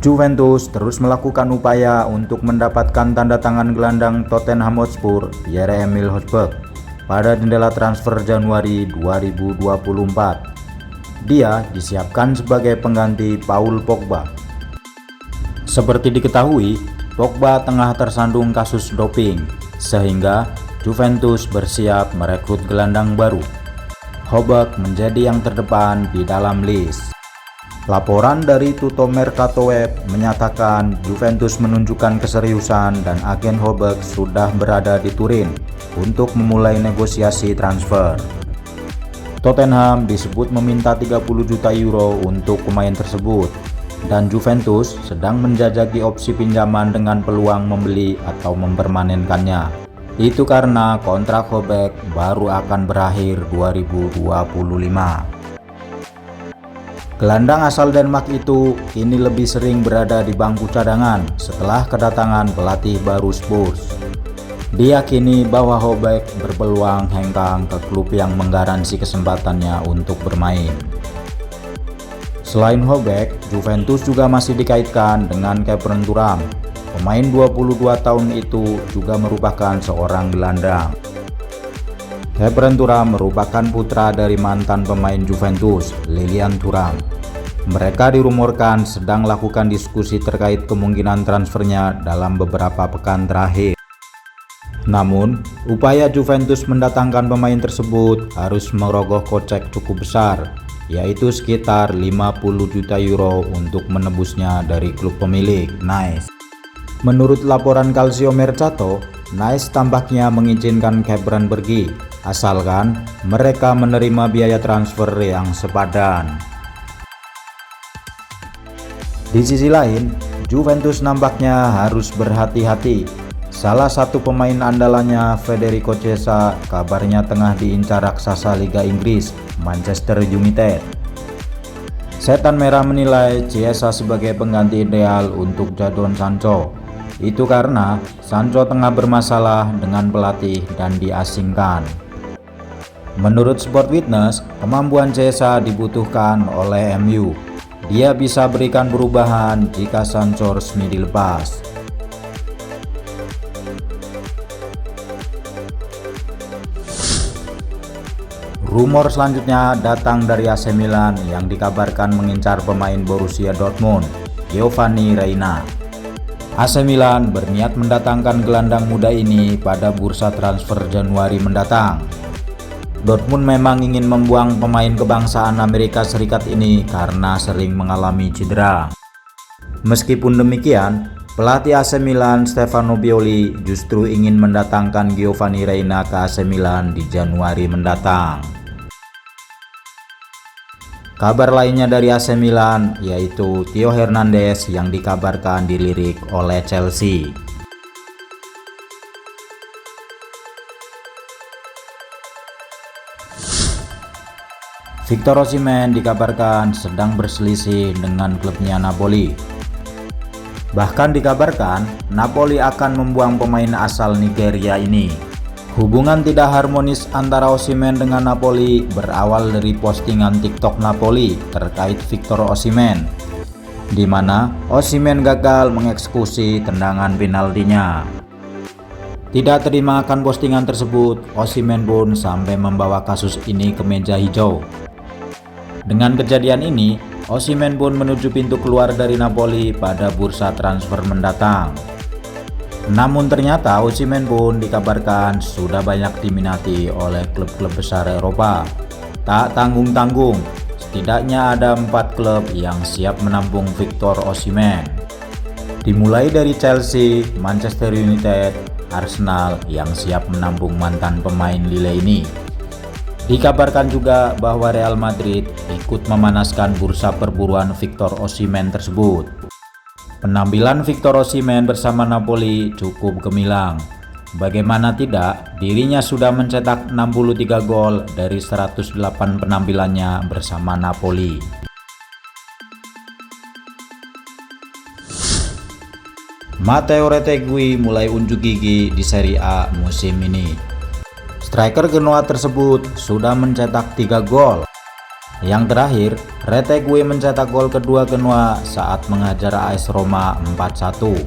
Juventus terus melakukan upaya untuk mendapatkan tanda tangan gelandang Tottenham Hotspur Pierre-Emile Højbjerg pada jendela transfer Januari 2024. Dia disiapkan sebagai pengganti Paul Pogba. Seperti diketahui, Pogba tengah tersandung kasus doping, sehingga Juventus bersiap merekrut gelandang baru. Højbjerg menjadi yang terdepan di dalam list. Laporan dari Tutto Mercato Web menyatakan Juventus menunjukkan keseriusan dan agen Højbjerg sudah berada di Turin untuk memulai negosiasi transfer. Tottenham disebut meminta 30 juta euro untuk pemain tersebut, dan Juventus sedang menjajaki opsi pinjaman dengan peluang membeli atau mempermanenkannya. Itu karena kontrak Højbjerg baru akan berakhir 2025. Gelandang asal Denmark itu kini lebih sering berada di bangku cadangan setelah kedatangan pelatih baru Spurs. Diyakini bahwa Højbjerg berpeluang hengkang ke klub yang menggaransi kesempatannya untuk bermain. Selain Højbjerg, Juventus juga masih dikaitkan dengan Kevin Thuram. Pemain 22 tahun itu juga merupakan seorang gelandang. Kevin Thuram merupakan putra dari mantan pemain Juventus, Lilian Thuram. Mereka dirumorkan sedang melakukan diskusi terkait kemungkinan transfernya dalam beberapa pekan terakhir. Namun, upaya Juventus mendatangkan pemain tersebut harus merogoh kocek cukup besar, yaitu sekitar 50 juta euro untuk menebusnya dari klub pemilik, Nice. Menurut laporan Calcio Mercato, Nice tampaknya mengizinkan Kevin pergi, asalkan mereka menerima biaya transfer yang sepadan. Di sisi lain, Juventus nampaknya harus berhati-hati. Salah satu pemain andalannya, Federico Chiesa, kabarnya tengah diincar raksasa Liga Inggris, Manchester United. Setan Merah menilai Chiesa sebagai pengganti ideal untuk Jadon Sancho. Itu karena Sancho tengah bermasalah dengan pelatih dan diasingkan. Menurut Sport Witness, kemampuan Chiesa dibutuhkan oleh MU. Dia bisa berikan perubahan jika Sancho resmi dilepas. Rumor selanjutnya datang dari AC Milan yang dikabarkan mengincar pemain Borussia Dortmund, Giovanni Reina. AC Milan berniat mendatangkan gelandang muda ini pada bursa transfer Januari mendatang. Dortmund memang ingin membuang pemain kebangsaan Amerika Serikat ini karena sering mengalami cedera. Meskipun demikian, pelatih AC Milan Stefano Pioli justru ingin mendatangkan Giovanni Reina ke AC Milan di Januari mendatang. Kabar lainnya dari AC Milan yaitu Theo Hernandez yang dikabarkan dilirik oleh Chelsea. Victor Osimhen dikabarkan sedang berselisih dengan klubnya Napoli. Bahkan dikabarkan Napoli akan membuang pemain asal Nigeria ini. Hubungan tidak harmonis antara Osimhen dengan Napoli berawal dari postingan TikTok Napoli terkait Victor Osimhen, di mana Osimhen gagal mengeksekusi tendangan penaltinya. Tidak terima akan postingan tersebut, Osimhen pun sampai membawa kasus ini ke meja hijau. Dengan kejadian ini, Osimhen pun menuju pintu keluar dari Napoli pada bursa transfer mendatang. Namun ternyata Osimhen pun dikabarkan sudah banyak diminati oleh klub-klub besar Eropa. Tak tanggung-tanggung, setidaknya ada 4 klub yang siap menampung Victor Osimhen. Dimulai dari Chelsea, Manchester United, Arsenal yang siap menampung mantan pemain Lille ini. Dikabarkan juga bahwa Real Madrid ikut memanaskan bursa perburuan Victor Osimhen tersebut. Penampilan Victor Osimhen bersama Napoli cukup gemilang. Bagaimana tidak, dirinya sudah mencetak 63 gol dari 108 penampilannya bersama Napoli. Matteo Retegui mulai unjuk gigi di Serie A musim ini. Striker Genoa tersebut sudah mencetak 3 gol. Yang terakhir, Retegui mencetak gol kedua Genoa saat mengajar AS Roma 4-1.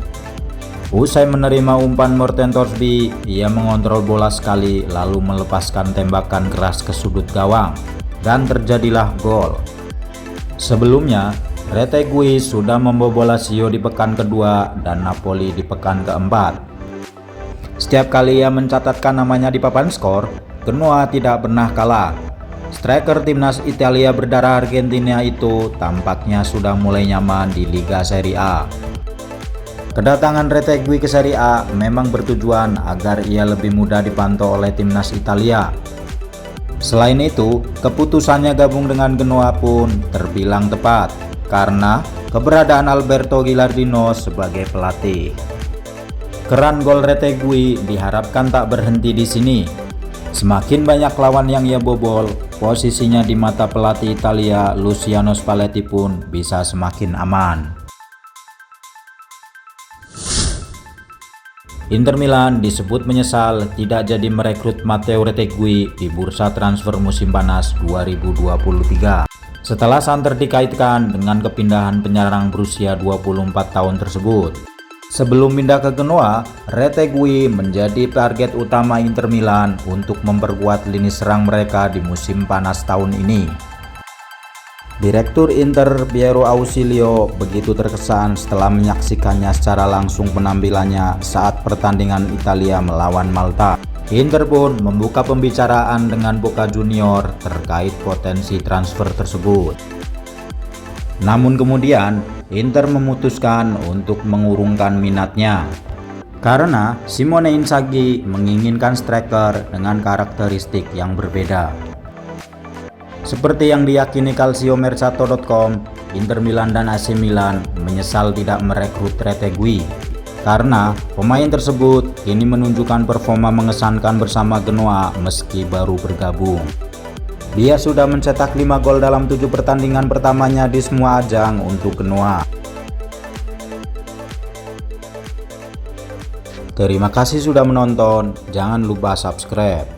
Usai menerima umpan Morten Thorsby, ia mengontrol bola sekali lalu melepaskan tembakan keras ke sudut gawang dan terjadilah gol. Sebelumnya, Retegui sudah membobol Lazio di pekan kedua dan Napoli di pekan keempat. Setiap kali ia mencatatkan namanya di papan skor, Genoa tidak pernah kalah. Striker timnas Italia berdarah Argentina itu tampaknya sudah mulai nyaman di Liga Serie A. Kedatangan Retegui ke Serie A memang bertujuan agar ia lebih mudah dipantau oleh timnas Italia. Selain itu, keputusannya gabung dengan Genoa pun terbilang tepat karena keberadaan Alberto Gilardino sebagai pelatih. Keran gol Retegui diharapkan tak berhenti di sini. Semakin banyak lawan yang ia bobol, posisinya di mata pelatih Italia Luciano Spalletti pun bisa semakin aman. Inter Milan disebut menyesal tidak jadi merekrut Matteo Retegui di bursa transfer musim panas 2023. Setelah santer dikaitkan dengan kepindahan penyerang berusia 24 tahun tersebut. Sebelum pindah ke Genoa, Retegui menjadi target utama Inter Milan untuk memperkuat lini serang mereka di musim panas tahun ini. Direktur Inter Piero Ausilio begitu terkesan setelah menyaksikannya secara langsung penampilannya saat pertandingan Italia melawan Malta. Inter pun membuka pembicaraan dengan Boca Junior terkait potensi transfer tersebut. Namun kemudian Inter memutuskan untuk mengurungkan minatnya karena Simone Inzaghi menginginkan striker dengan karakteristik yang berbeda. Seperti yang diyakini calciomercato.com, Inter Milan dan AC Milan menyesal tidak merekrut Retegui karena pemain tersebut kini menunjukkan performa mengesankan bersama Genoa meski baru bergabung. Dia sudah mencetak 5 gol dalam 7 pertandingan pertamanya di semua ajang untuk Genoa. Terima kasih sudah menonton, jangan lupa subscribe.